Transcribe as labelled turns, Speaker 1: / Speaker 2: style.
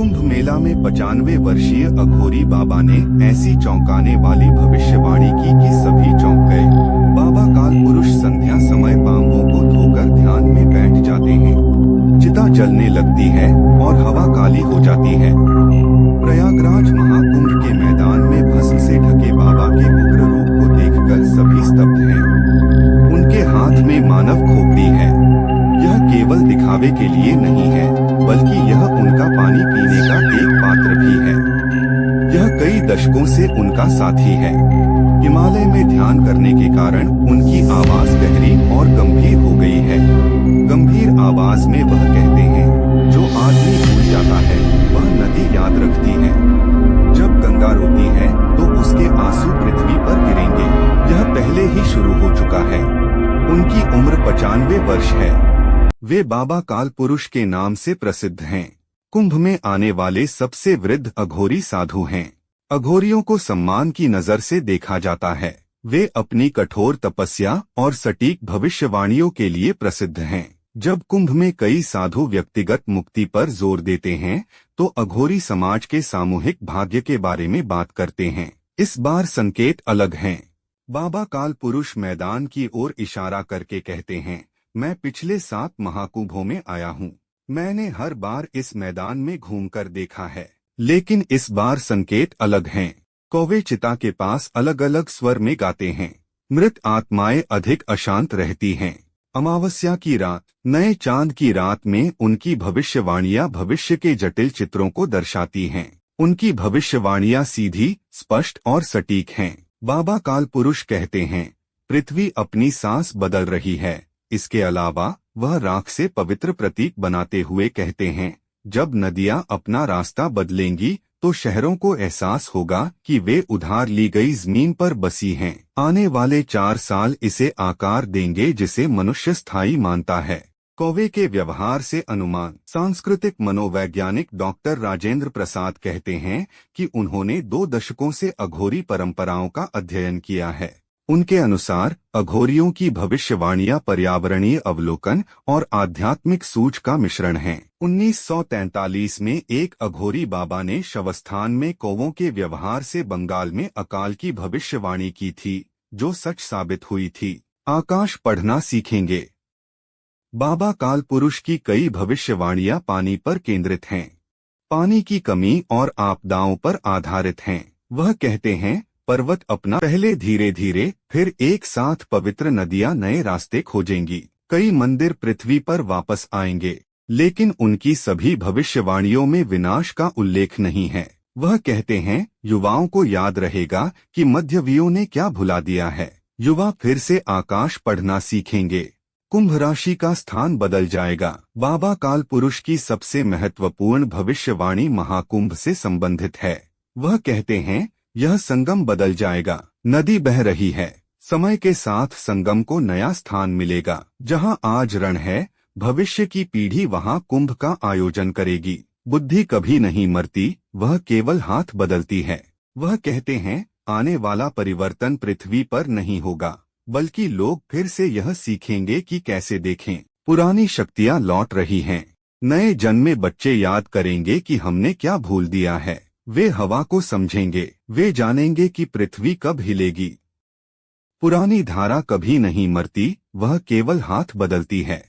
Speaker 1: कुंभ मेला में 95 वर्षीय अघोरी बाबा ने ऐसी चौंकाने वाली भविष्यवाणी की कि सभी चौंक गए। बाबा काल पुरुष संध्या समय पांवों को धोकर ध्यान में बैठ जाते हैं। चिता जलने लगती है और हवा काली हो जाती है। प्रयागराज महाकुंभ के मैदान में भस्म से ढके बाबा के उग्र रूप को देखकर सभी स्तब्ध हैं। उनके हाथ में मानव खोपड़ी है। यह केवल दिखावे के लिए नहीं है, बल्कि यह उनका पानी पीने का एक पात्र भी है। यह कई दशकों से उनका साथी है। हिमालय में ध्यान करने के कारण उनकी आवाज गहरी और गंभीर हो गई है। गंभीर आवाज में वह कहते हैं, जो आदमी भूल जाता है वह नदी याद रखती है। जब गंगा रोती है तो उसके आंसू पृथ्वी पर गिरेंगे। यह पहले ही शुरू हो चुका है। उनकी उम्र 95 वर्ष है। वे बाबा काल पुरुष के नाम से प्रसिद्ध हैं। कुंभ में आने वाले सबसे वृद्ध अघोरी साधु हैं। अघोरियों को सम्मान की नजर से देखा जाता है। वे अपनी कठोर तपस्या और सटीक भविष्यवाणियों के लिए प्रसिद्ध हैं। जब कुंभ में कई साधु व्यक्तिगत मुक्ति पर जोर देते हैं, तो अघोरी समाज के सामूहिक भाग्य के बारे में बात करते हैं। इस बार संकेत अलग हैं। बाबा काल पुरुष मैदान की ओर इशारा करके कहते हैं, मैं पिछले 7 महाकुंभों में आया हूँ। मैंने हर बार इस मैदान में घूमकर देखा है, लेकिन इस बार संकेत अलग हैं। कौवे चिता के पास अलग अलग स्वर में गाते हैं। मृत आत्माएं अधिक अशांत रहती हैं। अमावस्या की रात, नए चांद की रात में उनकी भविष्यवाणियां भविष्य के जटिल चित्रों को दर्शाती हैं। उनकी भविष्यवाणियां सीधी, स्पष्ट और सटीक हैं। बाबा काल पुरुष कहते हैं, पृथ्वी अपनी सांस बदल रही है। इसके अलावा वह राख से पवित्र प्रतीक बनाते हुए कहते हैं, जब नदियां अपना रास्ता बदलेंगी तो शहरों को एहसास होगा कि वे उधार ली गई जमीन पर बसी हैं। आने वाले 4 साल इसे आकार देंगे जिसे मनुष्य स्थायी मानता है। कौवे के व्यवहार से अनुमान। सांस्कृतिक मनोवैज्ञानिक डॉक्टर राजेंद्र प्रसाद कहते हैं कि उन्होंने 2 दशकों से अघोरी परंपराओं का अध्ययन किया है। उनके अनुसार अघोरियों की भविष्यवाणियां पर्यावरणीय अवलोकन और आध्यात्मिक सूझ का मिश्रण हैं। 1943 में एक अघोरी बाबा ने शवस्थान में कौवों के व्यवहार से बंगाल में अकाल की भविष्यवाणी की थी, जो सच साबित हुई थी। आकाश पढ़ना सीखेंगे। बाबा काल पुरुष की कई भविष्यवाणियां पानी पर केंद्रित हैं। पानी की कमी और आपदाओं पर आधारित हैं। वह कहते हैं, पर्वत अपना पहले धीरे धीरे, फिर एक साथ पवित्र नदियां नए रास्ते खोजेंगी। कई मंदिर पृथ्वी पर वापस आएंगे, लेकिन उनकी सभी भविष्यवाणियों में विनाश का उल्लेख नहीं है। वह कहते हैं, युवाओं को याद रहेगा कि मध्यवियों ने क्या भुला दिया है। युवा फिर से आकाश पढ़ना सीखेंगे। कुंभ राशि का स्थान बदल जाएगा। बाबा काल पुरुष की सबसे महत्वपूर्ण भविष्यवाणी महाकुंभ से संबंधित है। वह कहते हैं, यह संगम बदल जाएगा। नदी बह रही है। समय के साथ संगम को नया स्थान मिलेगा। जहां आज रण है, भविष्य की पीढ़ी वहां कुंभ का आयोजन करेगी। बुद्धि कभी नहीं मरती, वह केवल हाथ बदलती है। वह कहते हैं, आने वाला परिवर्तन पृथ्वी पर नहीं होगा, बल्कि लोग फिर से यह सीखेंगे कि कैसे देखें। पुरानी शक्तियां लौट रही हैं। नए जन्मे बच्चे याद करेंगे कि हमने क्या भूल दिया है। वे हवा को समझेंगे। वे जानेंगे कि पृथ्वी कब हिलेगी। पुरानी धारा कभी नहीं मरती, वह केवल हाथ बदलती है।